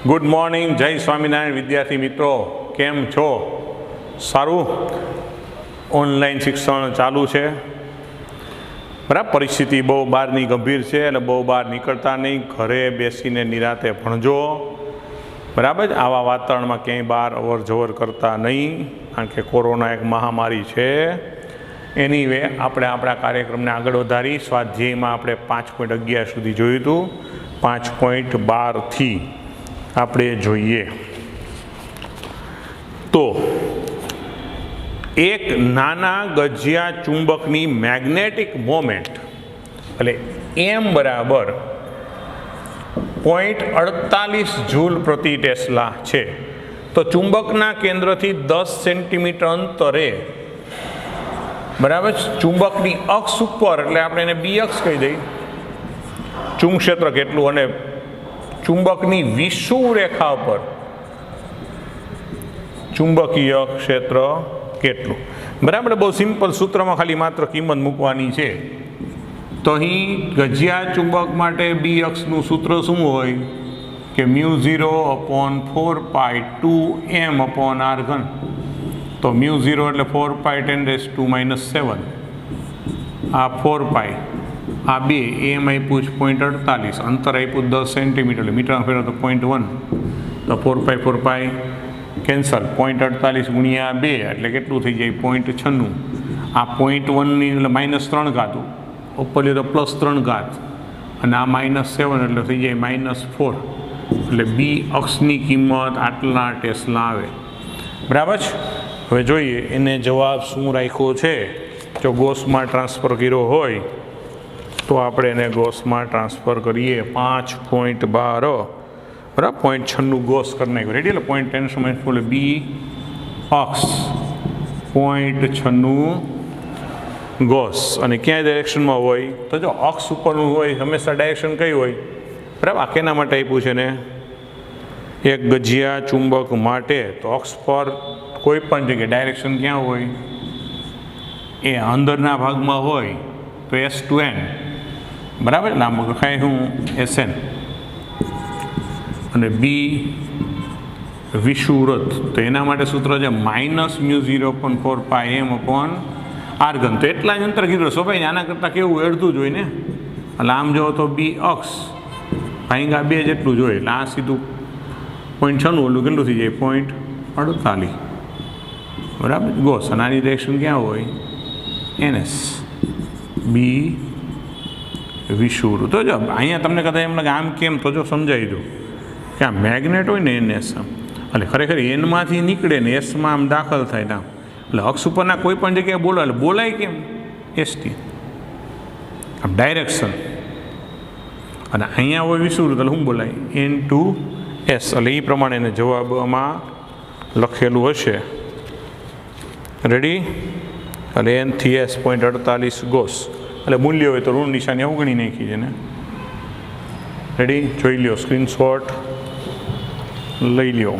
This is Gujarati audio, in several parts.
ગુડ મોર્નિંગ, જય સ્વામિનારાયણ વિદ્યાર્થી મિત્રો, કેમ છો? સારું. ઓનલાઈન શિક્ષણ ચાલુ છે, બરાબર. પરિસ્થિતિ બહુ બહારની ગંભીર છે, એટલે બહુ બહાર નીકળતા નહીં, ઘરે બેસીને નિરાતે ભણજો, બરાબર. આવા વાતાવરણમાં ક્યાંય બહાર અવર જવર કરતા નહીં, કારણ કે કોરોના એક મહામારી છે. એની વે આપણે આપણા કાર્યક્રમને આગળ વધારી સ્વાધ્યાયમાં આપણે 5.11 સુધી જોયું હતું. 5.12થી આપણે જોઈએ તો એક નાના ગજિયા ચુંબકની મેગ્નેટિક મોમેન્ટ એટલે એમ બરાબર 0.48 જૂલ પ્રતિ ટેસ્લા છે. તો ચુંબકના કેન્દ્રથી 10 સેન્ટીમીટર અંતરે, બરાબર, ચુંબકની અક્ષ ઉપર, એટલે આપણે એને બી અક્ષ કહી દઈએ, ચુંબક ક્ષેત્ર કેટલું, અને ચુંબકની વિષુવ રેખા પર ચુંબકીય ક્ષેત્ર કેટલું, બરાબર. બહુ સિમ્પલ સૂત્રમાં ખાલી માત્ર કિંમત મૂકવાની છે. તો અહીં ગજિયા ચુંબક માટે બી અક્ષનું સૂત્ર શું હોય કે μ0/4π2m/r3. તો μ0 એટલે 4π10⁻⁷, આ 4π, આ 2, એમ આપ્યું 0.48, અંતર આપ્યું 10 સેન્ટીમીટર, એટલે મીટરમાં ફેરવો તો 0.1, તો 4π કેન્સલ, 0.48 ગુણ્યા 2 એટલે કેટલું થઈ જાય? 0.96. આ 0.1ની એટલે -3 ઉપર લે તો +3, અને આ -7 એટલે થઈ જાય -4. એટલે બી અક્ષની કિંમત આટલા ટેસ્લા આવે, બરાબર છે. હવે જોઈએ એને જવાબ શું રાખ્યો છે. જો ગોસમાં ટ્રાન્સફર કર્યો હોય તો આપણે એને ગોસમાં ટ્રાન્સફર કરીએ. 5.12, બરાબર, 0.96 ગોસ કરી નાખ્યું, રેડી. એટલે 0.10 સમય એટલે બી અક્ષ 0.96 ગોસ. અને ક્યાંય ડાયરેક્શનમાં હોય તો જો અક્ષ ઉપરનું હોય હંમેશા ડાયરેક્શન કઈ હોય, બરાબર. આ કેના માટે આપ્યું છે ને? એક ગજિયા ચુંબક માટે. તો અક્ષ પર કોઈ પણ જગ્યાએ ડાયરેક્શન ક્યાં હોય? એ અંદરના ભાગમાં હોય તો S to N, બરાબર. નામ લખાય શું? SN. અને બી વિષુવવૃત્ત, તો એના માટે સૂત્ર છે -μ0.4πm/r3. તો એટલા જ અંતર કીધું. સો ભાઈ આના કરતાં કેવું અડધું જ હોય ને. એટલે આમ જો તો બી અક્ષ ભાંગા 2 જેટલું જ હોય. એટલે આ સીધું 0.96 ઓલું કેટલું થઈ જાય? 0.48, બરાબર. ગોસ. અને આની ડાયરેક્શન ક્યાં હોય? NS. બી વિષુવવૃત્ત. તો જો અહીંયા તમને કદાચ એમ લાગે આમ કેમ, તો જો સમજાવી દો કે આ મેગ્નેટ હોય ને NS, એટલે ખરેખર એનમાંથી નીકળે ને એસમાં આમ દાખલ થાય ને, એટલે અક્ષ ઉપરના કોઈ પણ જગ્યાએ બોલાય, એટલે બોલાય કેમ? ST, આમ ડાયરેક્શન. અને અહીંયા હોય વિષુવવૃત્ત, એટલે શું બોલાય? N/S. એટલે એ પ્રમાણે એને જવાબમાં લખેલું હશે, રેડી. એટલે N/S 0.48 ગોસ. એટલે મૂલ્ય હોય તો ઋણ નિશાની અવગણી નાખી છે ને, રેડી. જોઈ લ્યો, સ્ક્રીનશોટ લઈ લ્યો.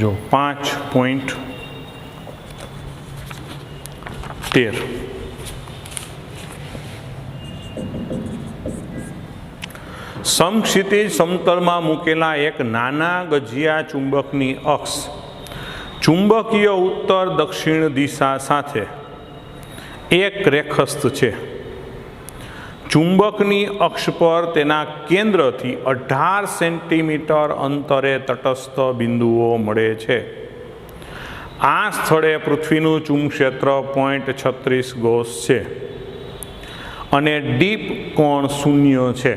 જો 5.13 સમક્ષિતિજ સમતલમાં મૂકેલા એક નાના ગજિયા ચુંબકની અક્ષ ચુંબકીય ઉત્તર દક્ષિણ દિશા સાથે એક રેખસ્થ છે. ચુંબકની અક્ષ પર તેના કેન્દ્રથી 18 સેન્ટીમીટર અંતરે તટસ્થ બિંદુઓ મળે છે. આ સ્થળે પૃથ્વીનું ચુંબક્ષેત્ર 0.36 ગોસ છે અને ડીપ કોણ 0 છે.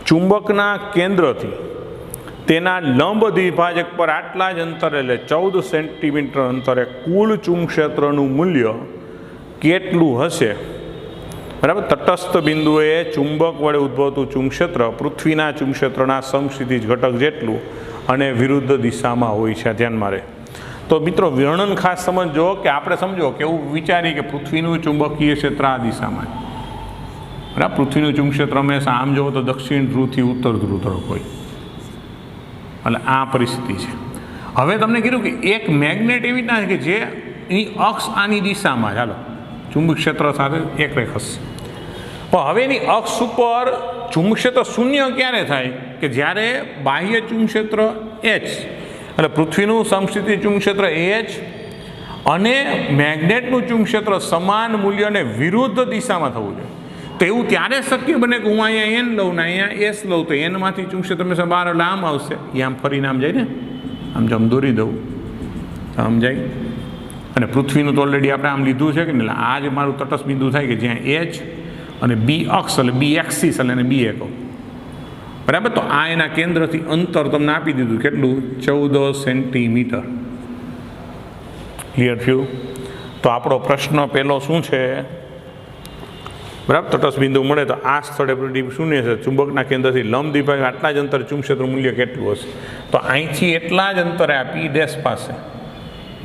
ચુંબકના કેન્દ્રથી તેના લંબ દ્વિભાજક પર આટલા જ અંતરે, એટલે 14 સેન્ટીમીટર અંતરે કુલ ચુંબક્ષેત્રનું મૂલ્ય કેટલું હશે? બરાબર. તટસ્થ બિંદુએ ચુંબક વડે ઉદ્ભવતું ચુંબક્ષેત્ર પૃથ્વીના ચુંબક્ષેત્રના સમક્ષિતિજ ઘટક જેટલું અને વિરુદ્ધ દિશામાં હોય છે. ધ્યાનમાં રહે. તો મિત્રો વર્ણન ખાસ સમજો કે આપણે સમજો કે એવું વિચારીએ કે પૃથ્વીનું ચુંબકીય ક્ષેત્ર આ દિશામાં, બરાબર. પૃથ્વીનું ચુંબક ક્ષેત્ર હંમેશા આમ જુઓ તો દક્ષિણ ધ્રુવથી ઉત્તર ધ્રુવ તરફ હોય, એટલે આ પરિસ્થિતિ છે. હવે તમને કીધું કે એક મેગ્નેટ એવી રીતના છે કે જે એની અક્ષ આની દિશામાં, ચાલો ચુંબક ક્ષેત્ર સાથે એક રેખસ, પણ હવે એની અક્ષ ઉપર ચુંબક ક્ષેત્ર શૂન્ય ક્યારે થાય કે જ્યારે બાહ્ય ચુંબક ક્ષેત્ર H, એટલે પૃથ્વીનું સમસ્થિતિ ચુંબક ક્ષેત્ર H અને મેગ્નેટનું ચુંબક ક્ષેત્ર સમાન મૂલ્ય અને વિરુદ્ધ દિશામાં થવું જોઈએ. તો એવું ત્યારે શક્ય બને કે હું અહીંયા N લઉં ને અહીંયા S લઉં, તો Nમાંથી ચુંબક ક્ષેત્ર હંમેશા બહાર એટલે આમ આવશે, એ આમ ફરીને આમ જાય ને, આમ જો આમ દોરી દઉં આમ જાય. અને પૃથ્વીનું તો ઓલરેડી આપણે આમ લીધું છે કે ને, એટલે આ જ મારું તટસ્થ બિંદુ થાય કે જ્યાં H અને B અક્ષ એટલે B એક્સિસ એટલે એને B કહો, બરાબર. તો આ એના કેન્દ્રથી અંતર તમને આપી દીધું, કેટલું? 14 સેન્ટીમીટર. ક્લિયર થયું? તો આપણો પ્રશ્ન પહેલો શું છે? બરાબર, તટસ્થ બિંદુ મળે તો આ સ્થળે શૂન્ય છે, ચુંબકના કેન્દ્રથી લંબ દ્વિભાજક આટલા જ અંતરે ચુંબક ક્ષેત્ર મૂલ્ય કેટલું હશે? તો અહીંથી એટલા જ અંતરે આ P ડેશ પાસે,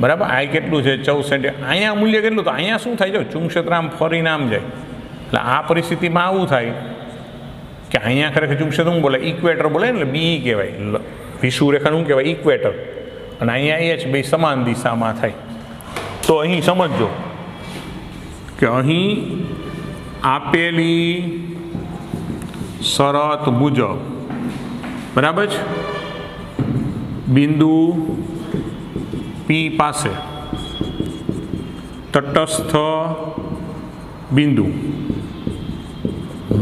બરાબર, આ કેટલું છે? 14 સેન્ટીમીટર. અહીંયા મૂલ્ય કેટલું? તો અહીંયા શું થાય? જો ચુંબક ક્ષેત્ર આમ ફરીને આમ જાય, એટલે આ પરિસ્થિતિમાં આવું થાય કે અહીંયા ખરેખર ચુંબક ક્ષેત્ર શું બોલે? ઇક્વેટર બોલે ને, એટલે બી કહેવાય, વિષુવરેખા શું કહેવાય? ઇક્વેટર. અને અહીંયા H, બે સમાન દિશામાં થાય. તો અહીં સમજજો કે અહીં આપેલી શરત મુજબ, બરાબર છે, બિંદુ P પાસે તટસ્થ બિંદુ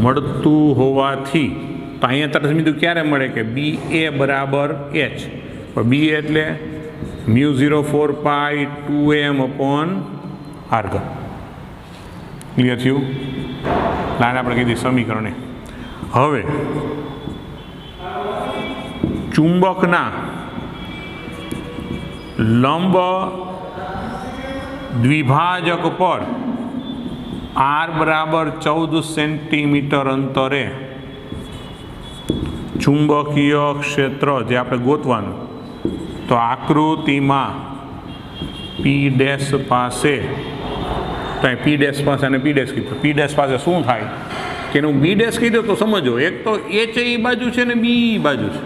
મળતું હોવાથી, તો અહીંયા તટસ્થ બિંદુ ક્યારે મળે કે BA બરાબર H, BA એટલે μ04π2m/r². ક્લિયર થયું? લાને આપણે કીધી સમીકરણે. હવે ચુંબકના લંબ દ્વિભાજક પર R બરાબર 14 સેન્ટીમીટર અંતરે ચુંબકીય ક્ષેત્ર જે આપણે ગોતવાનું, તો આકૃતિમાં P ડેશ પાસે, તો અહીં P ડેશ પાસે અને P ડેશ કીધું, P ડેશ પાસે શું થાય કે એનું B ડેશ કીધું, તો સમજો એક તો H એ બાજુ છે ને B બાજુ છે,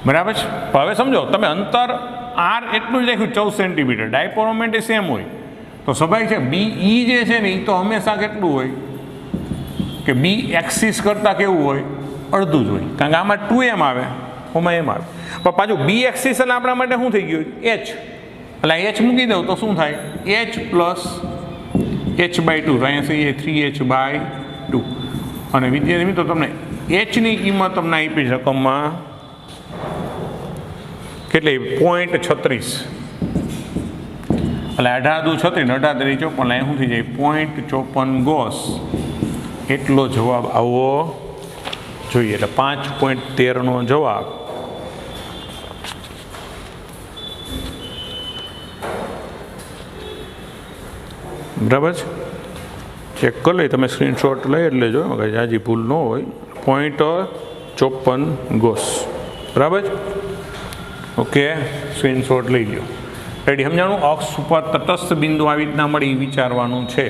બરાબર છે. હવે સમજો તમે અંતર R એટલું જ રાખ્યું 14 સેન્ટીમીટર, ડાયપોલ મોમેન્ટ એ સેમ હોય, તો સ્વાભાવિક છે BE જે છે ને એ તો હંમેશા કેટલું હોય કે B એક્સિસ કરતાં કેવું હોય? અડધું જ હોય, કારણ કે આમાં 2m આવે, ઓમાં m આવે. પણ પાછું B એક્સિસ એટલે આપણા માટે શું થઈ ગયું? H. એટલે H મૂકી દઉં તો શું થાય? H પ્લસ H/2, તો અહીંયા 3H/2. અને વિદ્યાર્થી મિત્રો તમને Hની કિંમત તમને આપી છે રકમમાં કેટલી? 0.36. એટલે 18×36, 18×54, અહીંયા શું થઈ જાય? 0.54 ગોસ. એટલો જવાબ આવવો જોઈએ. એટલે 5.13નો જવાબ બરાબર છે. ચેક કરી લઈ, તમે સ્ક્રીનશોટ લઈ એટલે જો હજી ભૂલ ન હોય. 0.54 ગોસ, બરાબર છે. ઓકે, સ્ક્રીનશોટ લઈ લો. રેડી? સમજાણું? અક્ષ ઉપર તટસ્થ બિંદુ આવી રીતના મળી વિચારવાનું છે,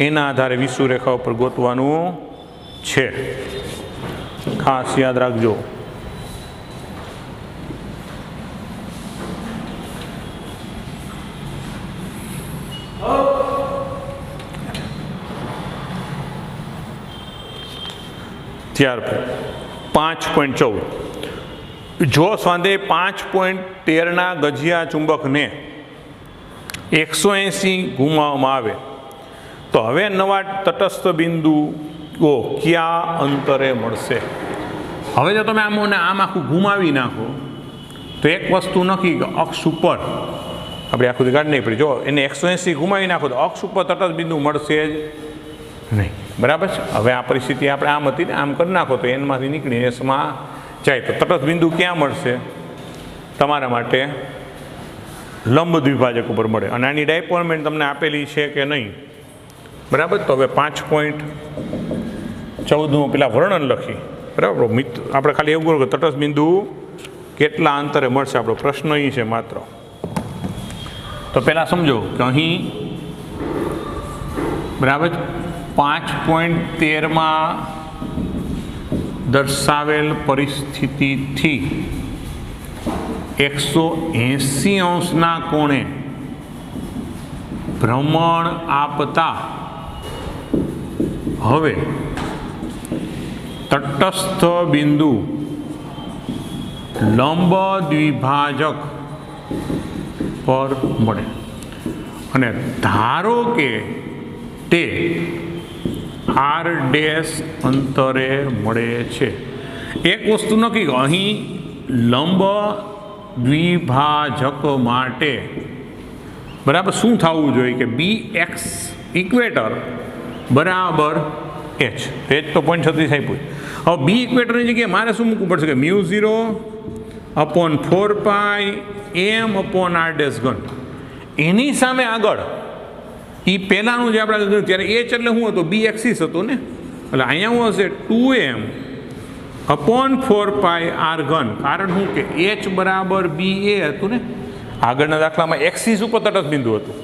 એના આધારે વિષુવરેખા ઉપર ગોતવાનું છે, ખાસ યાદ રાખજો. ત્યાર પછી 5.14, જો સ્વાધ્યાય 5.13ના ગજિયા ચુંબકને 180 ઘુમાવવામાં આવે તો હવે નવા તટસ્થ બિંદુઓ કયા અંતરે મળશે? હવે જો તમે આમ આખું ઘુમાવી નાખો તો એક વસ્તુ નક્કી કે અક્ષ ઉપર આપણે આખું કાઢી નહીં પડી. જો એને 180 ઘુમાવી નાખો તો અક્ષ ઉપર તટસ્થ બિંદુ મળશે જ નહીં, બરાબર છે. હવે આ પરિસ્થિતિ આપણે આમ હતી ને, આમ કરી નાખો તો એનમાંથી નીકળી એસમાં જાય, તો તટસ્થ બિંદુ ક્યાં મળશે? તમારા માટે લંબ દ્વિભાજક ઉપર મળે. અને આની ડાયપોલ મોમેન્ટ તમને આપેલી છે કે નહીં, બરાબર. તો હવે 5.14નું પેલા વર્ણન લખી, બરાબર. આપણે ખાલી એવું કરું કે તટસ્થ બિંદુ કેટલા અંતરે મળશે, આપણો પ્રશ્ન અહીં છે માત્ર. તો પહેલાં સમજો કે અહીં બરાબર 5.13માં દર્શાવેલ પરિસ્થિતિથી 180 અંશના કોણે ભ્રમણ આપતા હવે તટસ્થ બિંદુ લંબ દ્વિભાજક પર મળે અને ધારો કે તે r ડેશ અંતરે મળે છે. એક વસ્તુ નક્કી કે અહીં લંબ દ્વિભાજક માટે બરાબર શું થવું જોઈએ કે BX ઇક્વેટર બરાબર H. H તો 0.36 આપ્યું. હવે બી ઇક્વેટરની જગ્યાએ મારે શું મૂકવું પડશે કે μ0/4πm/r². એની સામે આગળ એ પહેલાંનું જે આપણે કહ્યું ત્યારે H એટલે શું હતું? બી એક્સિસ હતું ને. એટલે અહીંયા શું હશે? 2m/4πr². કારણ શું કે H બરાબર BA હતું ને. આગળના દાખલામાં એક્સિસ ઉપર તટસ્થ બિંદુ હતું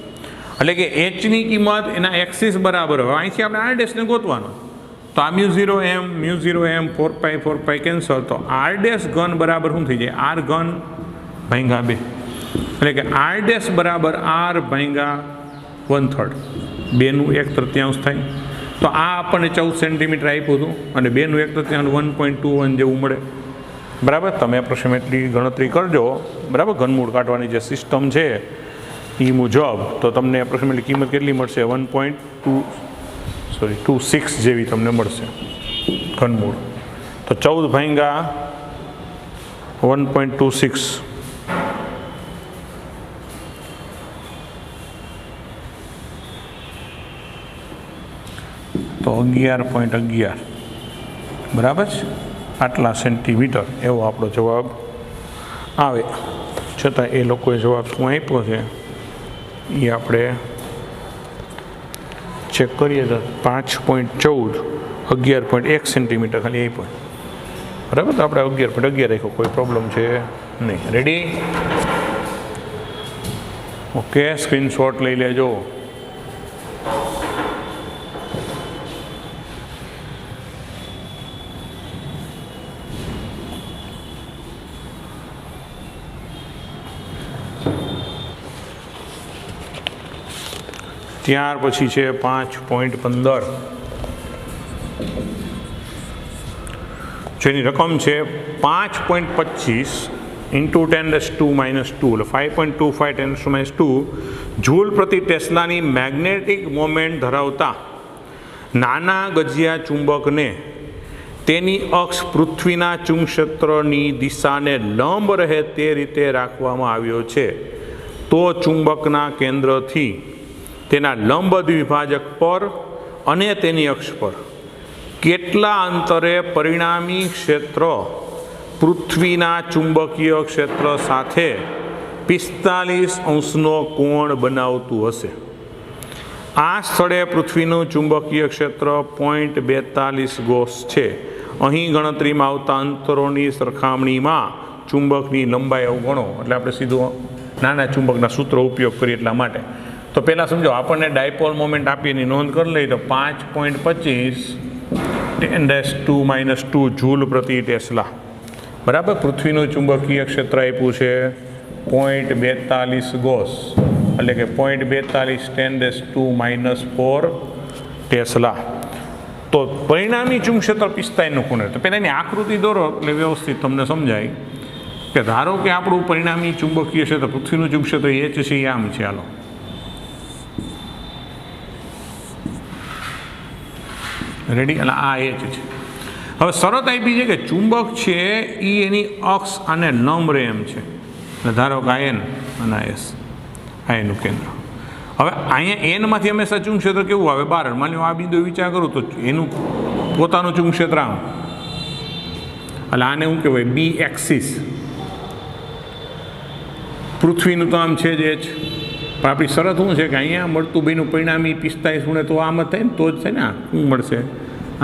એટલે કે Hની કિંમત એના એક્સિસ બરાબર. હવે અહીંથી આપણે r ડેશને ગોતવાનો તો આ μ0m 4π કેન્સલ તો r² બરાબર શું થઈ જાય? r3/2 એટલે કે r ડેશ બરાબર r/1/3 2નું 1/3 થાય. તો આ આપણને 14 સેન્ટીમીટર આપ્યું હતું અને 2નું 1/3 1.21 જેવું મળે. બરાબર. તમે એપ્રોક્સિમેટલી ગણતરી કરજો. બરાબર. ઘનમૂળ કાઢવાની જે સિસ્ટમ છે એ મુજબ તો તમને એપ્રોક્સિમેટલી કિંમત કેટલી મળશે? 1.26 જેવી તમને મળશે ઘનમૂળ. તો 14/1.26 તો 11.11 બરાબર છે. આટલા સેન્ટીમીટર એવો આપણો જવાબ આવે. છતાં એ લોકોએ જવાબ શું આપ્યો છે એ આપણે ચેક કરીએ તો 5.14 11.1 સેન્ટીમીટર ખાલી આપ્યો. બરાબર. તો આપણે 11.11 રાખ્યો, કોઈ પ્રોબ્લેમ છે નહીં. રેડી? ઓકે. સ્ક્રીનશોટ લઈ લેજો. ત્યાર પછી છે 5.15 જેની રકમ છે 5.25 × 10⁻² એટલે 5.25 × 10⁻². જૂલ પ્રતિ ટેસ્લાની મેગ્નેટિક મોમેન્ટ ધરાવતા નાના ગજિયા ચુંબકને તેની અક્ષ પૃથ્વીના ચુંબકક્ષેત્રની દિશાને લંબ રહે તે રીતે રાખવામાં આવ્યો છે. તો ચુંબકના કેન્દ્રથી તેના લંબ દ્વિભાજક પર અને તેની અક્ષ પર કેટલા અંતરે પરિણામી ક્ષેત્ર પૃથ્વીના ચુંબકીય ક્ષેત્ર સાથે 45° કોણ બનાવતું હશે? આ સ્થળે પૃથ્વીનું ચુંબકીય ક્ષેત્ર 0.42 ગોસ છે. અહીં ગણતરીમાં આવતા અંતરોની સરખામણીમાં ચુંબકની લંબાઈ એવું ગણો. એટલે આપણે સીધું નાના ચુંબકના સૂત્રો ઉપયોગ કરીએ એટલા માટે. તો પહેલાં સમજો, આપણને ડાયપોલ મોમેન્ટ આપી એની નોંધ કરી લઈએ તો 5.25 10⁻² જૂલ પ્રતિ ટેસ્લા. બરાબર. પૃથ્વીનું ચુંબકીય ક્ષેત્ર આપ્યું છે 0.42 ગોસ એટલે કે 0.42 10⁻⁴ ટેસ્લા. તો પરિણામી ચુંબકક્ષેત્ર 45° ખૂણે. તો પહેલાં એની આકૃતિ દોરો એટલે વ્યવસ્થિત તમને સમજાય કે ધારો કે આપણું પરિણામી ચુંબકીય ક્ષેત્ર પૃથ્વીનું ચુંબકક્ષેત્ર H છે એ આમ છે. હાલો રેડી? એટલે આ H છે. હવે શરત આપી છે કે ચુંબક છે એ એની અક્ષ અને લંબ રહે એમ છે. એટલે ધારો કે આ N અને આ S આ એનું કેન્દ્ર. હવે અહીંયા Nમાંથી હંમેશા ચુંબકક્ષેત્ર કેવું આવે? બહાર. માની લો આ બિંદુ વિચાર કરું તો એનું પોતાનું ચુંબકક્ષેત્ર આમ. એટલે આને શું કહેવાય? બી એક્સિસ. પૃથ્વીનું તો આમ છે જ H. પણ આપણી શરત શું છે કે અહીંયા મળતું બેનું પરિણામી 45 ખૂણે તો આમ જ થાય ને તો જ થાય ને. આ શું મળશે?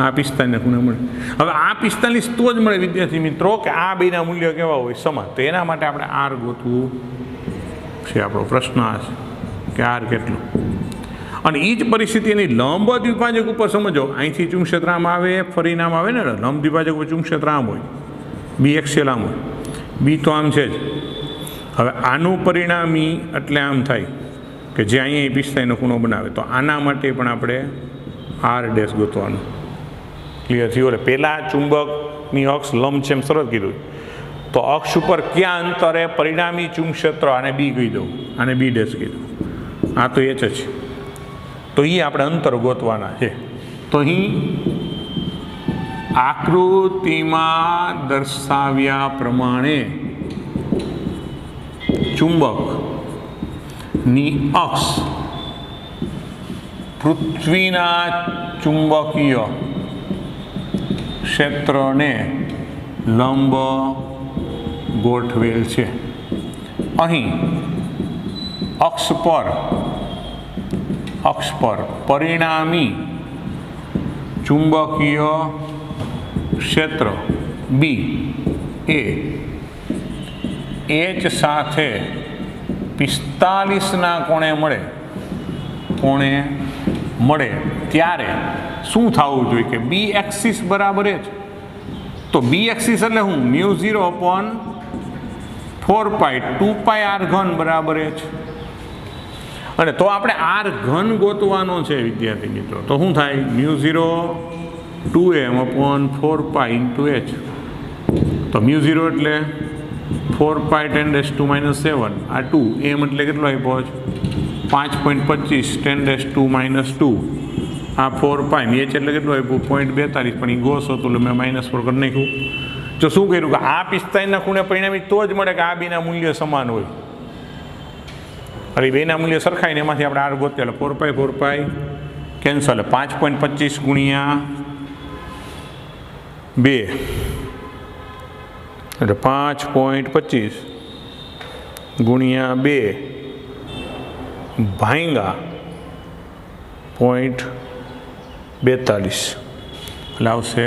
આ 45 ખૂણે મળે. હવે આ 45 તો જ મળે વિદ્યાર્થી મિત્રો કે આ બેના મૂલ્ય કેવા હોય? સમાન. તો એના માટે આપણે R ગોતવું છે. આપણો પ્રશ્ન આ છે કે R કેટલું. અને એ જ પરિસ્થિતિ એની લંબ દ્વિભાજક ઉપર સમજો, અહીંથી ચુંબકક્ષેત્ર આમ આવે, ફરીને આમ આવે ને, લંબ દ્વિભાજક ઉપર ચુંબકક્ષેત્ર આમ હોય, બી એક્સિયલ આમ હોય, બી તો આમ છે જ. હવે આનું પરિણામી એટલે આમ થાય કે જે અહીંયા 45 ખૂણો બનાવે, તો આના માટે પણ આપણે આર ડેશ ગોતવાનું. ક્લિયર થયું? એટલે પહેલાં ચુંબકની અક્ષ લંબ છે એમ સરસ કીધું, તો અક્ષ ઉપર ક્યાં અંતરે પરિણામી ચુંબકક્ષેત્ર, આને બી કહી દઉં, આને બી ડેશ કીધું, આ તો એચ જ છે, તો એ આપણે અંતર ગોતવાના છે. તો અહીં આકૃતિમાં દર્શાવ્યા પ્રમાણે ચુંબકની અક્ષ પૃથ્વીના ચુંબકીય ક્ષેત્રને લંબ ગોઠવેલ છે. અહીં અક્ષ પર પરિણામી ચુંબકીય ક્ષેત્ર બી એ એચ સાથે 45ના કોણે મળે ત્યારે શું થવું જોઈએ કે બી એક્સિસ બરાબર જ. તો બી એક્સિસ એટલે હું μ0/4π 2π r ઘન બરાબર જ. અને તો આપણે આર ઘન ગોતવાનો છે વિદ્યાર્થી મિત્રો, તો શું થાય μ0/2m/4π × h. તો μ0 એટલે 4π 10⁻⁷, આ 2 m એટલે કેટલો આપ્યો છે 5.25 10⁻², આ 4π h એટલે કેટલો આપ્યું 0.42, પણ એ ગોસ હતું એટલે મેં -4 કરી નાખ્યું. જો શું કર્યું કે આ 45ના ખૂણે પરિણામી તો જ મળે કે આ બેના મૂલ્ય સમાન હોય. અરે બેના મૂલ્ય સરખાય ને એમાંથી આપણે આર ગોતીએ એટલે 4π કેન્સલ, 5.25 ગુણ્યા 2 એટલે 5.25 ગુણ્યા 2 ભાંગા 0.42 એટલે આવશે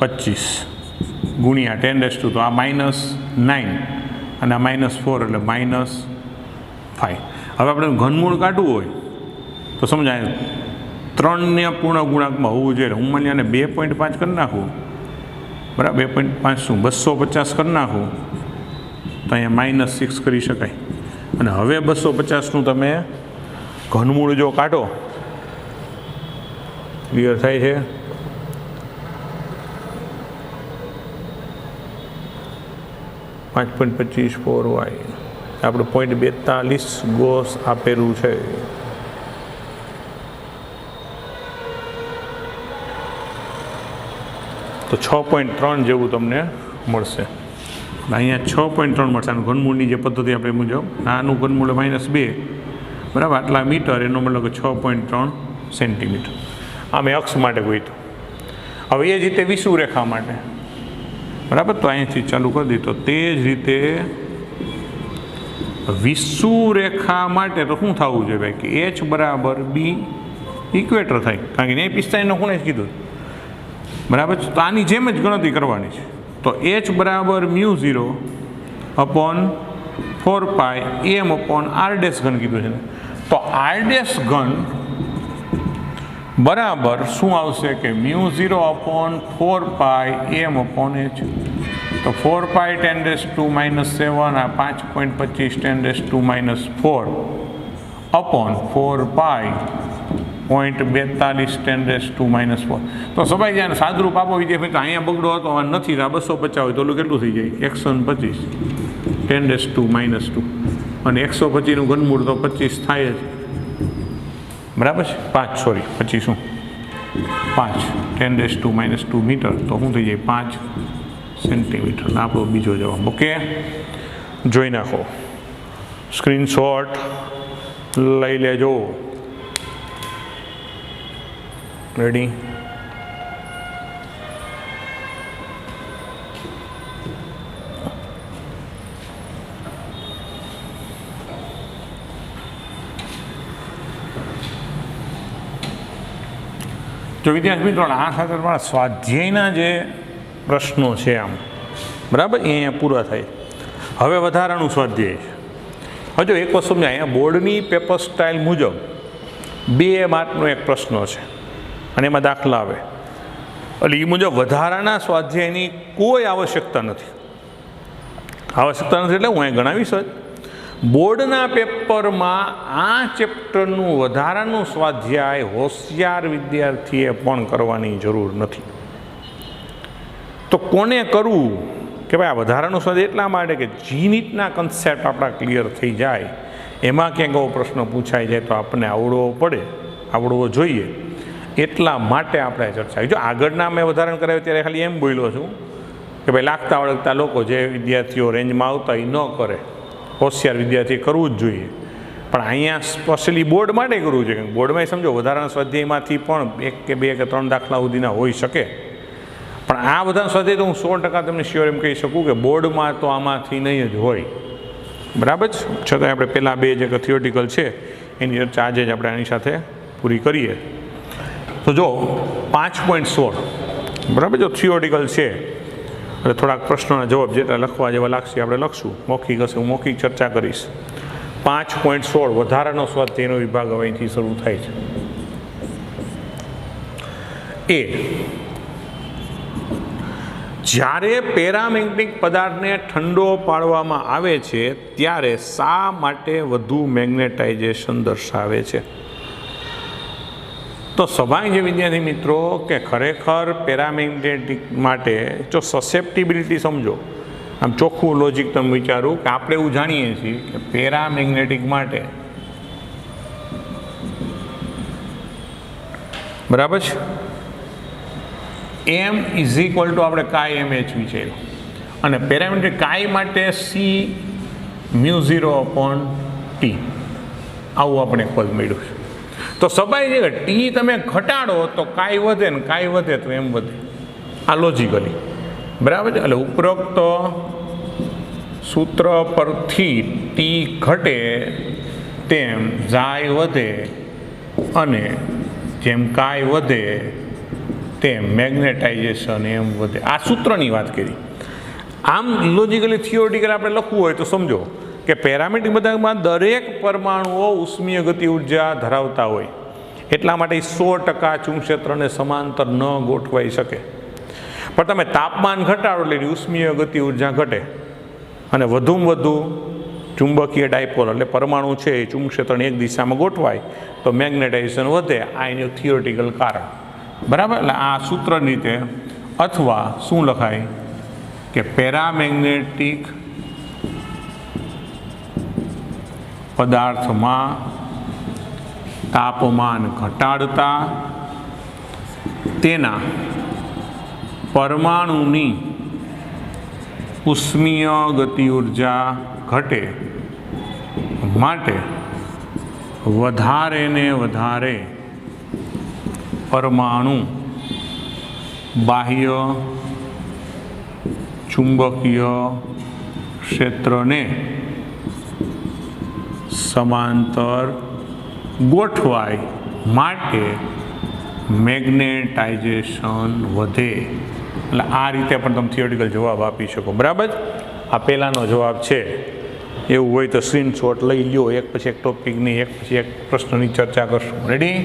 25 ગુણ્યા 10⁻², તો આ -9 અને આ -4 એટલે -5. હવે આપણે ઘનમૂળ કાઢવું હોય તો સમજાય 3 પૂર્ણ ગુણાંકમાં હોવું જોઈએ. હું માની આને 2.5 કરી નાખું, બરાબર, 2.5 શું 250 કરી નાખું તો અહીંયા -6 કરી શકાય. અને હવે 250નું તમે ઘનમૂળ જો કાઢો, ક્લિયર થાય છે? .25 4y આપણે 0.42 ગોસ આપેલું છે. તો 6.3 જેવું તમને મળશે. અહીંયા 6.3 મળશે. આનું ઘનમૂળની જે પદ્ધતિ આપણે મુજબ, આનું ઘનમૂળ -2, બરાબર, આટલા મીટર, એનો મતલબ કે 6.3 સેન્ટીમીટર. આ મેં અક્ષ માટે ગોઈતું. હવે એ જ રીતે વિષુવરેખા માટે, બરાબર, તો અહીંથી ચાલુ કરી દીધું. તે જ રીતે વિષુવરેખા માટે તો શું થવું જોઈએ ભાઈ કે એચ બરાબર બી ઇક્વેટર થાય, કારણ કે અહીં 45નો ખૂણે જ કીધું, બરાબર. તો આની જેમ જ ગણતરી કરવાની છે. તો એચ બરાબર μ0/4π m/r ડેશ ઘન કીધું છે ને, તો r ડેશ ઘન બરાબર શું આવશે કે μ0/4π m/h. તો 4π 10⁻⁷ આ 5.25 10⁻⁴ અપોન 4π 0.42 10⁻⁴. તો સભાઈ જાય સાદરૂપ આપો વિદ્યાર્થી, તો અહીંયા બગડો હતો, હવે નથી, આ 250 હોય તો ઓલું કેટલું થઈ જાય 125 10⁻², અને 125નું ઘનમૂળ તો 25 થાય જ, બરાબર છે, 25 શું 5 10⁻² મીટર, તો શું થઈ જાય 5 સેન્ટીમીટર. આપણો બીજો જવાબ. ઓકે, જોઈ નાખો, સ્ક્રીનશોટ લઈ લેજો. રેડી? જો વિદ્યાર્થી મિત્રો, આ ખાતર મારા સ્વાધ્યાયના જે પ્રશ્નો છે આમ, બરાબર, એ અહીંયા પૂરા થાય. હવે વધારાનું સ્વાધ્યાય છે. હજુ એક વસ્તુ સમજાય, અહીંયા બોર્ડની પેપર સ્ટાઇલ મુજબ 2 માર્કનો એક પ્રશ્ન છે અને એમાં દાખલા આવે, એટલે એ મુજબ વધારાના સ્વાધ્યાયની કોઈ આવશ્યકતા નથી. એટલે હું અહીં ગણાવીશ જ. બોર્ડના પેપરમાં આ ચેપ્ટરનું વધારાનું સ્વાધ્યાય હોશિયાર વિદ્યાર્થીએ પણ કરવાની જરૂર નથી. તો કોને કરવું કે ભાઈ આ વધારાનું સ્વાધ્યાય એટલા માટે કે જીનીટના કન્સેપ્ટ આપણા ક્લિયર થઈ જાય, એમાં ક્યાંક એવો પ્રશ્ન પૂછાઈ જાય તો આપણને આવડવો જોઈએ, એટલા માટે આપણે ચર્ચા. જો આગળના મેં વધારણ કરાવ્યું ત્યારે ખાલી એમ બોલ્યો છું કે ભાઈ લાગતા વળગતા લોકો જે વિદ્યાર્થીઓ રેન્જમાં આવતા એ ન કરે, હોશિયાર વિદ્યાર્થી કરવું જ જોઈએ. પણ અહીંયા સ્પેશિયલી બોર્ડ માટે કરવું જોઈએ. બોર્ડમાં સમજો વધારાના સ્વાધ્યાયમાંથી પણ 1 કે 2 કે 3 દાખલા સુધીના હોઈ શકે, પણ આ બધા સ્વાધ્યાય તો હું 100% તમને શ્યોર એમ કહી શકું કે બોર્ડમાં તો આમાંથી નહીં જ હોય. બરાબર જ. છતાં આપણે પહેલાં 2 જે થિયોરિટિકલ છે એની ચર્ચા આજે જ આપણે આની સાથે પૂરી કરીએ. તો જો 5.16 બરાબર, જો થિયોરિટિકલ છે એટલે થોડાક પ્રશ્નોના જવાબ જેટલા લખવા જેવા લાગશે આપણે લખશું. મૌખિક હશે હું મૌખિક ચર્ચા કરીશ. 5.16 વધારાનો સ્વાધ્યાયનો વિભાગ હવે અહીંથી શરૂ થાય છે. જ્યારે પેરામેગ્નેટિક પદાર્થને ઠંડો પાડવામાં આવે છે ત્યારે શા માટે વધુ મેગ્નેટાઇઝેશન દર્શાવે છે? તો સ્વાભાવિક છે વિદ્યાર્થી મિત્રો કે ખરેખર પેરામેગ્નેટિક માટે જો સસેપ્ટિબિલિટી સમજો, આમ ચોખ્ખું લોજિક તમે વિચારું કે આપણે એવું જાણીએ છીએ કે પેરામેગ્નેટિક માટે બરાબર છે M = આપણે કાઈ એમ એચ વિચાર્યું, અને પેરામેગ્નેટિક કાઈ માટે C μ0/T આવું આપણે પદ મળ્યું છે. તો સ્વાભાવિક છે કે ટી તમે ઘટાડો તો કાઈ વધે ને કાઈ વધે તો એમ વધે, આ લોજિકલી બરાબર છે. એટલે ઉપરોક્ત સૂત્ર પરથી ટી ઘટે તેમ ઝાય વધે અને જેમ કાઈ વધે તેમ મેગ્નેટાઇઝેશન એમ વધે. આ સૂત્રની વાત કરી. આમ લોજિકલી થિયોરિટિકલ આપણે લખવું હોય તો સમજો કે પેરામેગ્નેટિક પદાર્થમાં દરેક પરમાણુઓ ઉષ્મીય ગતિ ઉર્જા ધરાવતા હોય, એટલા માટે 100% ચુંબકક્ષેત્રને સમાંતર ન ગોઠવાઈ શકે. પણ તમે તાપમાન ઘટાડો એટલે ઉષ્મીય ગતિ ઉર્જા ઘટે અને વધુમાં વધુ ચુંબકીય ડાયપોલ એટલે પરમાણુ છે એ ચુંબકક્ષેત્રની એક દિશામાં ગોઠવાય તો મેગ્નેટાઇઝેશન વધે. આ એનું થિયોરિટિકલ કારણ બરાબર. એટલે આ સૂત્રની રીતે અથવા શું લખાય કે પેરામેગ્નેટિક પદાર્થમાં તાપમાન ઘટાડતા તેના પરમાણુની ઉષ્મીય ગતિ ઉર્જા ઘટે માટે વધારે ને વધારે પરમાણુ બાહ્ય ચુંબકીય ક્ષેત્રને સમાંતર ગોઠવાય માટે મેગ્નેટાઇઝેશન વધે. એટલે આ રીતે પણ તમે થિયોરિટિકલ જવાબ આપી શકો. બરાબર. આ પહેલાંનો જવાબ છે. એવું હોય તો સ્ક્રીનશોટ લઈ લ્યો, એક પછી એક ટોપિકની એક પછી એક પ્રશ્નની ચર્ચા કરશું. રેડી?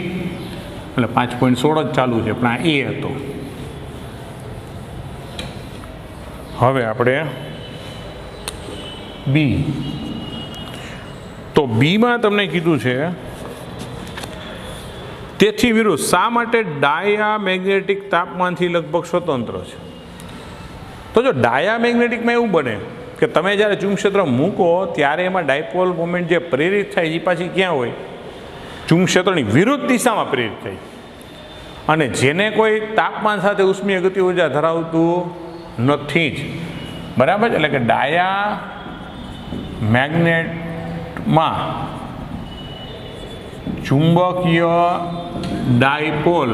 એટલે 5.16 જ ચાલુ છે, પણ આ એ હતો. હવે આપણે બી. તો બીમાં તમને કીધું છે તેથી વિરુદ્ધ શા માટે ડાયામેગ્નેટિક તાપમાનથી લગભગ સ્વતંત્ર છે? તો જો ડાયામેગ્નેટિકમાં એવું બને કે તમે જ્યારે ચુંબકક્ષેત્ર મૂકો ત્યારે એમાં ડાયપોલ મોમેન્ટ જે પ્રેરિત થાય એ પાછી ક્યાં હોય? ચુંબકક્ષેત્રની વિરુદ્ધ દિશામાં પ્રેરિત થાય. અને જેને કોઈ તાપમાન સાથે ઉષ્મીય ગતિ ઉર્જા ધરાવતું નથી જ. બરાબર. એટલે કે ડાયામેગ્નેટમાં ચુંબકીય ડાયપોલ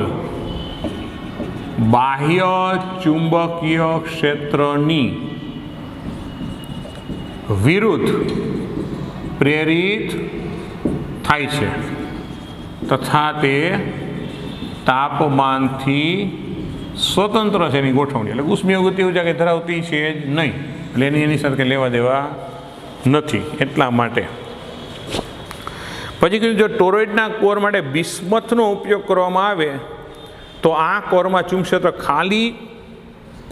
બાહ્ય ચુંબકીય ક્ષેત્રની વિરુદ્ધ પ્રેરિત થાય છે તથા તે તાપમાનથી સ્વતંત્ર છે એની ગોઠવણી. એટલે ઉષ્મીય ગતિ ઉર્જા કંઈ ધરાવતી છે જ નહીં, એટલે એની સાથે કંઈ લેવા દેવા નથી. એટલા માટે પછી કીધું જો ટોરોઇડના કોર માટે બિસ્મથનો ઉપયોગ કરવામાં આવે તો આ કોરમાં ચુંબકક્ષેત્ર ખાલી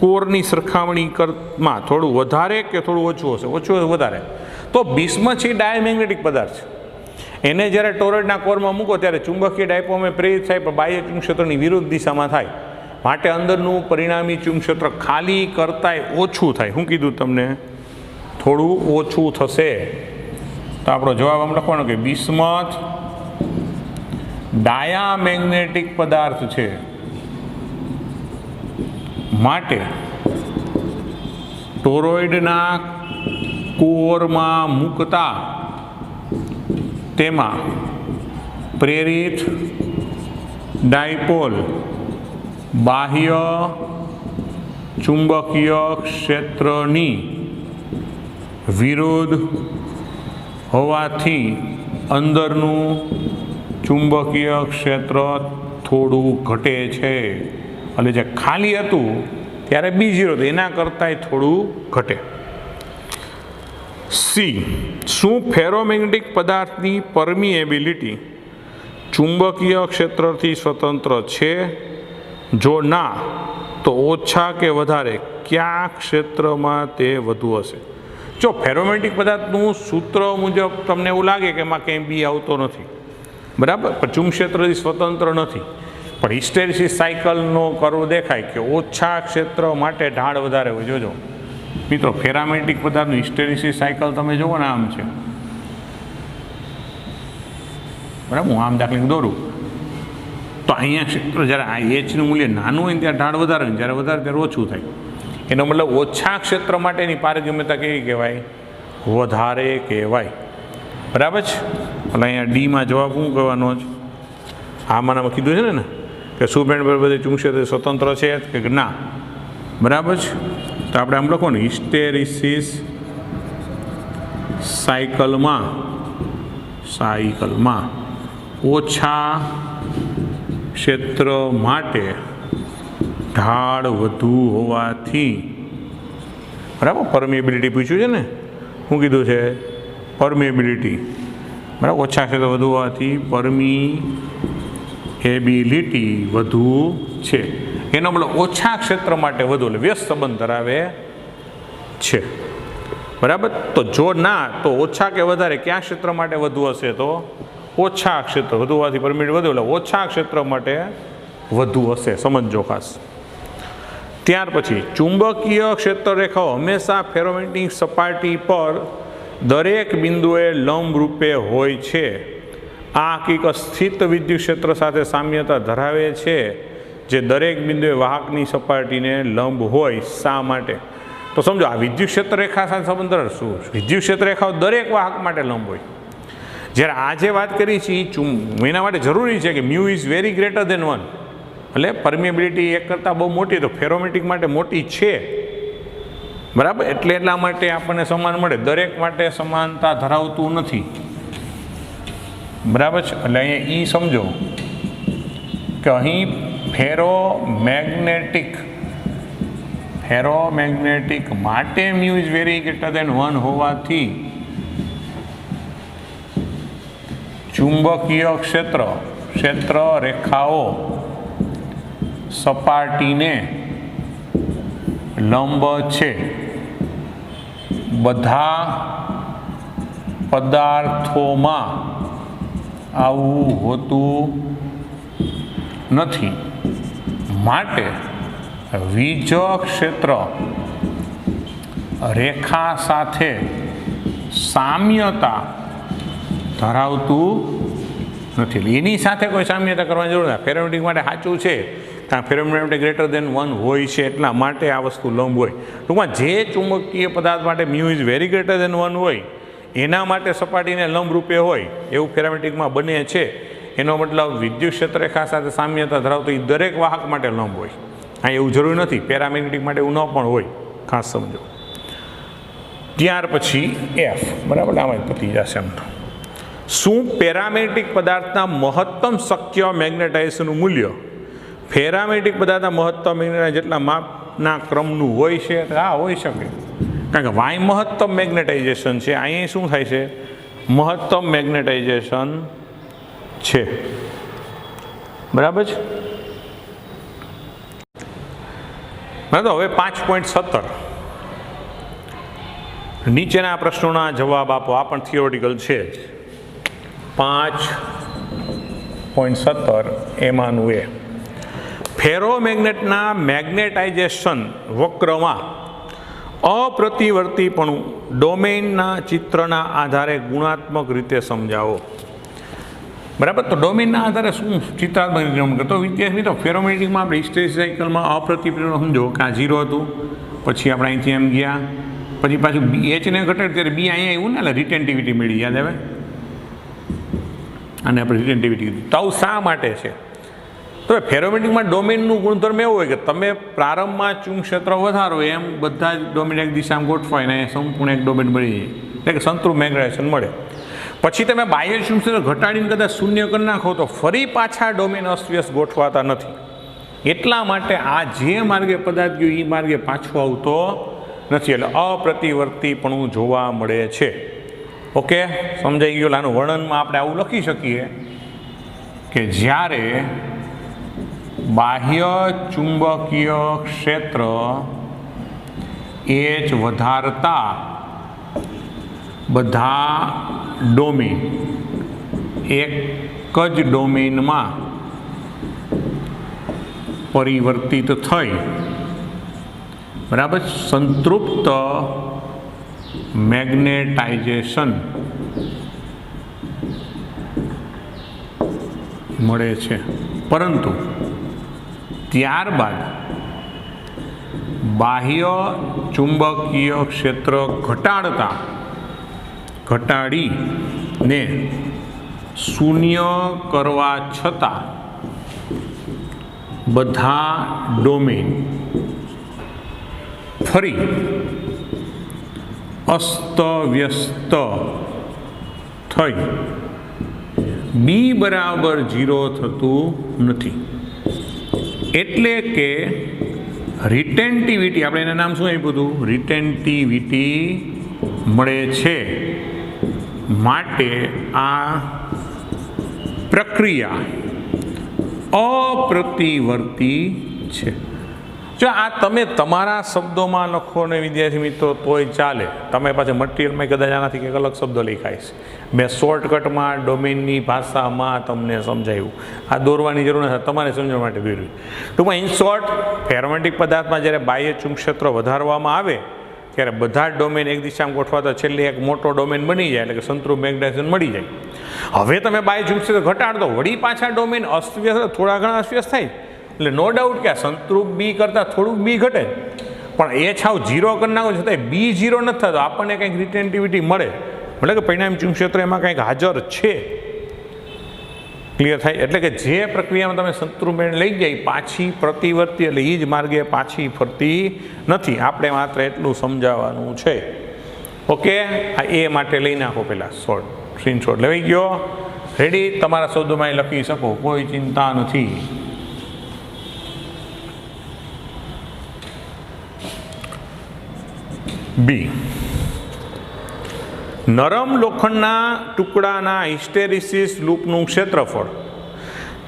કોરની સરખામણીમાં થોડું વધારે કે થોડું ઓછું હશે? ઓછું વધારે. તો બિસ્મથ છે ડાયમેગ્નેટિક પદાર્થ છે. એને જ્યારે ટોરોઇડના કોરમાં મૂકો ત્યારે ચુંબકીય ડાયપોલમાં પ્રેરિત થાય પણ બાહ્ય ચુંબકક્ષેત્રની વિરુદ્ધ દિશામાં થાય. માટે અંદરનું પરિણામી ચુંબકક્ષેત્ર ખાલી કરતાંય ઓછું થાય. શું કીધું તમને? થોડું ઓછું થશે. તો આપણો જવાબ આમ લખવાનો કે બિસ્મથ ડાયામેગ્નેટિક પદાર્થ છે, માટે ટોરોઇડના કોરમાં મૂકતા તેમાં પ્રેરિત ડાયપોલ બાહ્ય ચુંબકીય ક્ષેત્રની વિરુદ્ધ હોવાથી અંદરનું ચુંબકીય ક્ષેત્ર થોડું ઘટે છે. એટલે જે ખાલી હતું ત્યારે B0 હતું, એના કરતાંય થોડું ઘટે. સી, શું ફેરોમેગ્નેટિક પદાર્થની પરમિએબિલિટી ચુંબકીય ક્ષેત્રથી સ્વતંત્ર છે? જો ના, તો ઓછા કે વધારે કયા ક્ષેત્રમાં તે વધુ હશે? જો ફેરોમેગ્નેટિક પદાર્થનું સૂત્ર મુજબ તમને એવું લાગે કે એમાં કંઈ બી આવતો નથી, બરાબર, પણ ચુંબકક્ષેત્રથી સ્વતંત્ર નથી, પણ હિસ્ટેરિસિસ સાયકલનો કર્વ દેખાય કે ઓછા ક્ષેત્ર માટે ઢાળ વધારે હોય. જોજો મિત્રો, ફેરામેગ્નેટિક પદાર્થનું હિસ્ટેરિસિસ સાયકલ તમે જુઓ ને આમ છે, બરાબર. હું આમ દાખલા દોરું તો અહીંયા ક્ષેત્ર જ્યારે આ એચનું મૂલ્ય નાનું હોય ને ત્યારે ઢાળ વધારે હોય, જ્યારે વધારે ત્યારે ઓછું થાય. એનો મતલબ ઓછા ક્ષેત્ર માટેની પારગમ્યતા કેવી કહેવાય? વધારે કહેવાય, બરાબર છે. એટલે અહીંયા ડીમાં જવાબ શું કહેવાનો છે? આમાંનામાં કીધું છે ને કે સુપેન્ડ બધે ચુંબકક્ષેત્ર સ્વતંત્ર છે કે ના, બરાબર છે. તો આપણે આમ લખો ને, હિસ્ટેરિસિસ સાયકલમાં ઓછા ક્ષેત્ર માટે ઢાળ વધુ હોવાથી, બરાબર, પરમિએબિલિટી પૂછ્યું છે ને, શું કીધું છે? પરમિએબિલિટી, બરાબર, ઓછા ક્ષેત્ર વધુ હોવાથી પરમિએબિલિટી વધુ છે. એનો મતલબ ઓછા ક્ષેત્ર માટે વધુ, એટલે વ્યસ્ત સંબંધ ધરાવે છે, બરાબર. તો જો ના, તો ઓછા કે વધારે કયા ક્ષેત્ર માટે વધુ હશે? તો ઓછા ક્ષેત્ર વધુ હોવાથી પરમિએબિલિટી વધુ, એટલે ઓછા ક્ષેત્ર માટે વધુ હશે. સમજો ખાસ. ત્યાર પછી ચુંબકીય ક્ષેત્ર રેખાઓ હંમેશા ફેરોમેગ્નેટિક સપાટી પર દરેક બિંદુએ લંબ રૂપે હોય છે. આ હકીકત સ્થિત વિદ્યુત ક્ષેત્ર સાથે સામ્યતા ધરાવે છે, જે દરેક બિંદુએ વાહકની સપાટીને લંબ હોય. શા માટે? તો સમજો, આ વિદ્યુત ક્ષેત્ર રેખા સાથે સંબંધ શું? વિદ્યુત ક્ષેત્ર રેખાઓ દરેક વાહક માટે લંબ હોય. જ્યારે આજે વાત કરી છે એના માટે જરૂરી છે કે mu is very greater than 1, એટલે પરમિએબિલિટી એક કરતાં બહુ મોટી, તો ફેરોમેગ્નેટિક માટે મોટી છે, બરાબર. એટલા માટે આપણને સમાન મળે, દરેક માટે સમાનતા ધરાવતું નથી, બરાબર છે. એટલે અહીંયા ઈ સમજો કે અહીં ફેરોમેગ્નેટિક માટે mu is very greater than 1 હોવાથી ચુંબકીય ક્ષેત્ર રેખાઓ સપાટીને લંબ છે. બધા પદાર્થોમાં આવું હોતું નથી, માટે વીજ ક્ષેત્ર રેખા સાથે સામ્યતા ધરાવતું નથી. એની સાથે કોઈ સામ્યતા કરવાની જરૂર નથી. ફેરોમેગ્નેટિક માટે સાચું છે, કારણ ફેરોમેગ્નેટિક ગ્રેટર દેન 1 હોય છે, એટલા માટે આ વસ્તુ લંબ હોય. ટૂંકમાં જે ચુંબકીય પદાર્થ માટે mu is very greater than 1 હોય, એના માટે સપાટીને લંબ રૂપે હોય એવું ફેરોમેગ્નેટિકમાં બને છે. એનો મતલબ વિદ્યુત ક્ષેત્ર રેખા સાથે સામ્યતા ધરાવતું એ દરેક વાહક માટે લંબ હોય. હા, એવું જરૂરી નથી. પેરામેગ્નેટિક માટે એવું ન પણ હોય, ખાસ સમજો. ત્યાર પછી એફ, બરાબર, આમાં પતી જશે એમ. તો શું પેરામેગ્નેટિક પદાર્થના મહત્તમ શક્ય મેગ્નેટાઇઝેશનનું મૂલ્ય ફેરામેગ્નેટિક પદાર્થના મહત્તમ મેગ્નેટાઇઝેશન જેટલા માપના ક્રમનું હોય છે? હા, હોઈ શકે, કારણ કે વાય મહત્તમ મેગ્નેટાઇઝેશન છે. અહીંયા શું થાય છે? મહત્તમ મેગ્નેટાઇઝેશન છે. બરાબર છે. તો હવે 5.17 નીચેના પ્રશ્નોના જવાબ આપો. આ પણ થિયોરિટિકલ છે જ. 5.17 એમાંનું એ ફેરોમેગ્નેટના મેગ્નેટાઇઝેશન વક્રમાં અપ્રતિવર્તીપણું ડોમેઇનના ચિત્રના આધારે ગુણાત્મક રીતે સમજાવો. બરાબર. તો ડોમેઇનના આધારે શું ચિત્રાત્મક રીતે કરતો વિદ્યાર્થી મિત્રો? ફેરોમેગ્નેટિકમાં આપણે હિસ્ટેરિસિસ સાયકલમાં અપ્રતિવર્તીપણું સમજો કે આ 0 હતું, પછી આપણે અહીંથી એમ ગયા, પછી પાછું એચને ઘટાડ્યું ત્યારે બી અહીંયા આવ્યું ને, એટલે રિટેન્ટિવિટી મળી. યાદ આવે? અને આપણે રિટેન્ટિવિટી કીધું. તો આવું શા માટે છે? તો ફેરોમેગ્નેટિકમાં ડોમેનનું ગુણધર્મ એવો હોય કે તમે પ્રારંભમાં ચુંબક ક્ષેત્ર વધારો એમ બધા જ ડોમેન એક દિશામાં ગોઠવાય ને સંપૂર્ણ એક ડોમેન મળી જાય, એટલે કે સંતૃપ્ત મેગ્નેટાઇઝેશન મળે. પછી તમે બાહ્ય ચુંબક ક્ષેત્ર ઘટાડીને કદાચ શૂન્ય કરી નાખો તો ફરી પાછા ડોમેન અસ્તવ્યસ્ત ગોઠવાતા નથી. એટલા માટે આ જે માર્ગે પદાર્થ ગયો એ માર્ગે પાછો આવતો નથી, એટલે અપ્રતિવર્તીપણું જોવા મળે છે. ઓકે, સમજાઈ ગયું? આનું વર્ણનમાં આપણે આવું લખી શકીએ કે જ્યારે બાહ્ય ચુંબકીય ક્ષેત્ર H વધારતા બધા ડોમેન એક જ ડોમેનમાં પરિવર્તિત થઈ, બરાબર, સંતૃપ્ત મેગ્નેટાઇઝેશન મળે છે. પરંતુ ત્યારબાદ બાહ્ય ચુંબકીય ક્ષેત્ર ઘટાડીને શૂન્ય કરવા છતાં બધા ડોમેન ફરી અસ્તવ્યસ્ત થઈ બી બરાબર 0 થતું નથી. એટલે કે રિટેન્ટિવિટી, આપણે એના નામ શું આપ્યું હતું? રિટેન્ટિવિટી મળે છે. માટે આ પ્રક્રિયા અપ્રતિવર્તી છે. જો આ તમે તમારા શબ્દોમાં લખો ને વિદ્યાર્થી મિત્રો તોય ચાલે. તમે પાછા મટીરિયલમાં કદાચ આનાથી કંઈક અલગ શબ્દ લખાય છે. મેં શોર્ટકટમાં ડોમેનની ભાષામાં તમને સમજાવ્યું. આ દોરવાની જરૂર નથી, તમારે સમજવા માટે દોર્યું. ટૂંકમાં ઇન શોર્ટ, ફેરોમેગ્નેટિક પદાર્થમાં જ્યારે બાહ્ય ચુંબક ક્ષેત્ર વધારવામાં આવે ત્યારે બધા જ ડોમેન એક દિશામાં ગોઠવાતા છેલ્લે એક મોટો ડોમેન બની જાય, એટલે કે સંતૃપ્ત મેગ્નેટાઇઝેશન મળી જાય. હવે તમે બાહ્ય ચુંબક ક્ષેત્ર ઘટાડો, વળી પાછા ડોમેન અસ્તવ્યસ્ત, થોડા ઘણા અસ્તવ્યસ્ત થાય, એટલે નો ડાઉટ કે આ સંતૃપ્ત બી કરતાં થોડુંક બી ઘટે, પણ એ છાવ 0 કરી નાખો છતાં બી 0 નથી થતો, આપણને કંઈક રિટેન્ટિવિટી મળે, એટલે કે પરિણામી ચુંબક ક્ષેત્ર એમાં કંઈક હાજર છે. ક્લિયર થાય? એટલે કે જે પ્રક્રિયામાં તમે સંતૃપ્ત લઈ જાય પાછી પ્રતિવર્તી, એટલે એ જ માર્ગે પાછી ફરતી નથી. આપણે માત્ર એટલું સમજાવવાનું છે. ઓકે, આ એ માટે લઈ નાખો પહેલાં સ્ક્રીનશોટ લેવાઈ ગયો. રેડી? તમારા શબ્દોમાં લખી શકો, કોઈ ચિંતા નથી. બી, નરમ લોખંડના ટુકડાના હિસ્ટેરિસિસ લૂપનું ક્ષેત્રફળ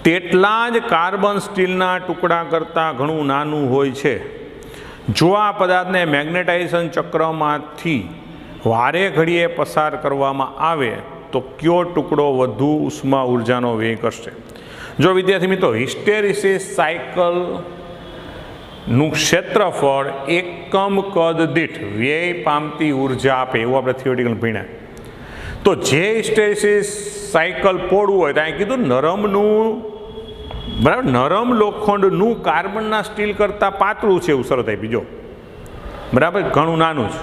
તેટલા જ કાર્બન સ્ટીલના ટુકડા કરતાં ઘણું નાનું હોય છે. જો આ પદાર્થને મેગ્નેટાઇઝેશન ચક્રમાંથી વારે ઘડીએ પસાર કરવામાં આવે તો કયો ટુકડો વધુ ઉષ્મા ઉર્જાનો વ્યય કરશે? જો વિદ્યાર્થી મિત્રો હિસ્ટેરિસિસ સાયકલ નું ક્ષેત્રફળ એકમ કદ દીઠ વ્યય પામતી ઉર્જા આપે, એવું આપણે થિયોરિટિકલ ભણ્યા. તો જે હિસ્ટેરિસિસ સાયકલ પોળું હોય, ત્યાં કીધું નરમનું, બરાબર, નરમ લોખંડનું કાર્બનના સ્ટીલ કરતાં પાતળું છે એવું શરત આપી. જો બરાબર, ઘણું નાનું છે,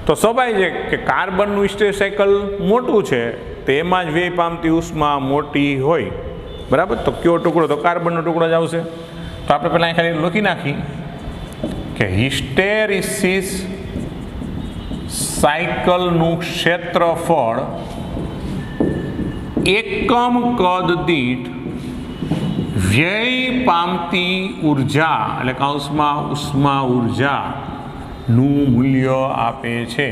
તો સ્વાભાવિક છે કે કાર્બનનું હિસ્ટેરિસિસ સાયકલ મોટું છે, તેમાં જ વ્યય પામતી ઉષ્મા મોટી હોય. બરાબર, તો કયો ટુકડો? તો કાર્બનનો ટુકડો જ આવશે. તો આપણે પહેલાં ખાલી લખી નાખી કે હિસ્ટેરિસિસ સાયકલનું ક્ષેત્રફળ એકમ કદ દીઠ વ્યય પામતી ઉર્જા, એટલે કૌંસમાં ઉષ્મા ઉર્જાનું મૂલ્ય આપે છે.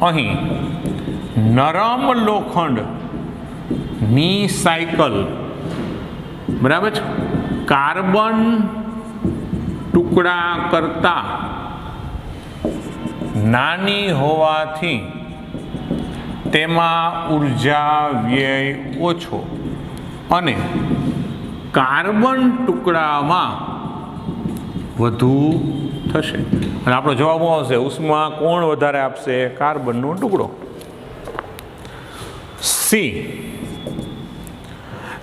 અહીં નરમ લોખંડ ની સાયકલ, બરાબર છે, કાર્બન ટુકડા કરતા નાની હોવાથી તેમાં ઉર્જા વ્યય ઓછો અને કાર્બન ટુકડામાં વધુ થશે. અને આપણો જવાબ આવશે ઉષ્મા કોણ વધારે આપશે? કાર્બનનો ટુકડો. સી,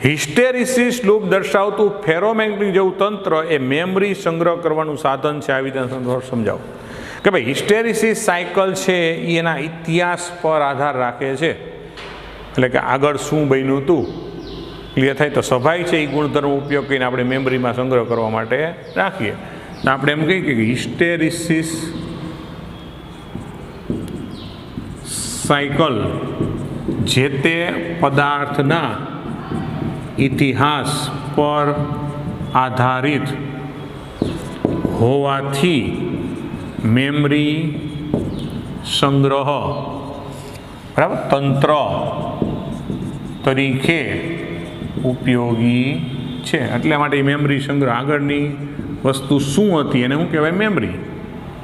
હિસ્ટેરિસિસ લૂપ દર્શાવતું ફેરોમેગ્નેટિક જેવું તંત્ર એ મેમરી સંગ્રહ કરવાનું સાધન છે. આવી રીતે સમજાવો કે ભાઈ હિસ્ટેરિસિસ સાયકલ છે એ એના ઇતિહાસ પર આધાર રાખે છે, એટલે કે આગળ શું બન્યું હતું ક્લિયર થાય તો સ્વાભાવિક છે એ ગુણધર્મ ઉપયોગ કરીને આપણે મેમરીમાં સંગ્રહ કરવા માટે રાખીએ. તો આપણે એમ કહીએ કે હિસ્ટેરિસિસ સાયકલ જે તે પદાર્થના ઇતિહાસ પર આધારિત હોવાથી મેમરી સંગ્રહ, બરાબર, તંત્ર તરીકે ઉપયોગી છે. એટલા માટે મેમરી સંગ્રહ આગળની વસ્તુ શું હતી એને શું કહેવાય? મેમરી.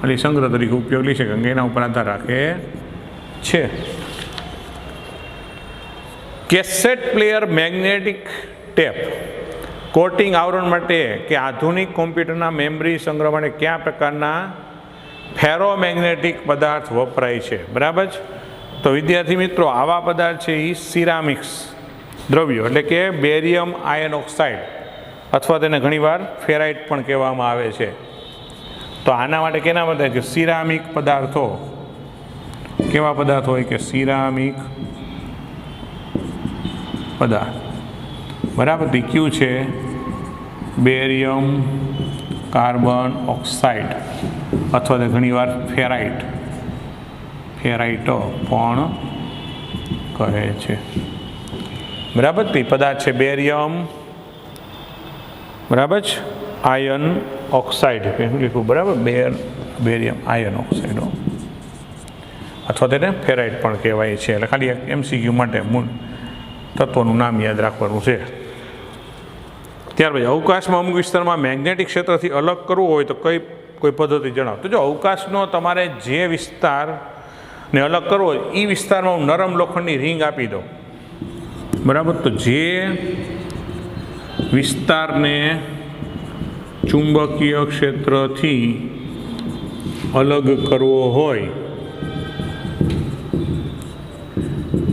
એટલે સંગ્રહ તરીકે ઉપયોગ લઈ શકે, એના ઉપર આધાર રાખે છે. Cassette player magnetic tape coating આવરણ માટે કે આધુનિક કોમ્પ્યુટરના મેમરી સંગ્રહ માટે કયા પ્રકારના ફેરોમેગ્નેટિક પદાર્થ વપરાય છે? બરાબર છે. તો વિદ્યાર્થી મિત્રો આવા પદાર્થ છે એ સિરામિક્સ દ્રવ્યો, એટલે કે બેરિયમ આયન ઓક્સાઇડ અથવા તેને ઘણીવાર ફેરાઇટ પણ કહેવામાં આવે છે. તો આના માટે કેના બતાવે છે? સિરામિક પદાર્થો. કેવા પદાર્થ હોય કે સિરામિક પદાર્થ, બરાબર. કયું છે? બેરિયમ કાર્બન ઓક્સાઇડ અથવા તો ઘણીવાર ફેરાઇટ પણ કહે છે, બરાબર. તે પદાર્થ છે બેરિયમ, બરાબર છે, આયન ઓક્સાઇડ લખું, બરાબર, બેરિયમ આયન ઓક્સાઇડ અથવા તેને ફેરાઇટ પણ કહેવાય છે. એટલે ખાલી એક MCQ માટે મૂળ તત્વોનું નામ યાદ રાખવાનું છે. ત્યાર પછી અવકાશમાં અમુક વિસ્તારમાં મેગ્નેટિક ક્ષેત્રથી અલગ કરવું હોય તો કોઈ પદ્ધતિ જણાવો. તો જો અવકાશનો તમારે જે વિસ્તારને અલગ કરવો હોય એ વિસ્તારમાં હું નરમ લોખંડની રિંગ આપી દઉં, બરાબર. તો જે વિસ્તારને ચુંબકીય ક્ષેત્રથી અલગ કરવો હોય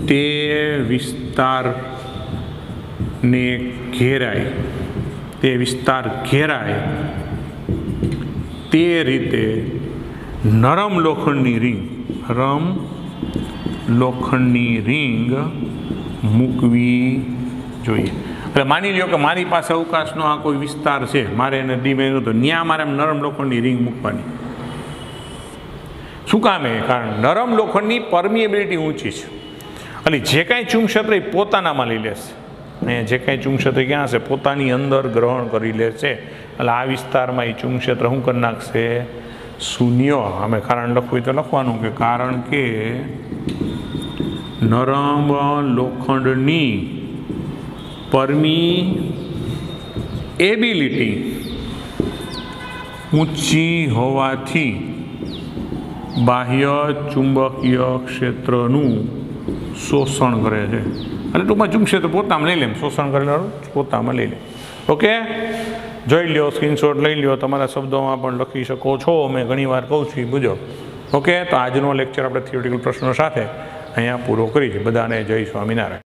તે વિસ્તારને વિસ્તાર ઘેરાય તે રીતે નરમ લોખંડની રિંગ મૂકવી જોઈએ. એટલે માની લો કે મારી પાસે અવકાશનો આ કોઈ વિસ્તાર છે, મારે એને ધીમે તો ત્યાં મારે નરમ લોખંડની રિંગ મૂકવાની. શું કામ? કારણ નરમ લોખંડની પરમિએબિલિટી ઊંચી છે, એટલે જે કાંઈ ચુંબક્ષેત્ર એ પોતાનામાં લઈ લેશે, અને જે કાંઈ ચુંબક્ષેત્ર ક્યાં હશે પોતાની અંદર ગ્રહણ કરી લેશે. એટલે આ વિસ્તારમાં એ ચુંબક્ષેત્ર શું કરી નાખશે? શૂન્ય. અમે કારણ લખવું તો લખવાનું કે કારણ કે નરમ લોખંડની પરમિએબિલિટી ઊંચી હોવાથી બાહ્ય ચુંબકીય ક્ષેત્રનું શોષણ કરે છે. એટલે ટૂંકમાં ચુંબક્ષેત્ર પોતામાં લઈ લે, શોષણ કરેલું પોતામાં લઈ લે. ઓકે, જોઈ લ્યો, સ્ક્રીનશોટ લઈ લ્યો, તમારા શબ્દોમાં પણ લખી શકો છો. મેં ઘણી વાર કહું છું, બુજો. ઓકે, તો આજનો લેક્ચર આપણે થિયોરિટિકલ પ્રશ્નો સાથે અહીંયા પૂરો કરીએ. બધાને જય સ્વામિનારાયણ.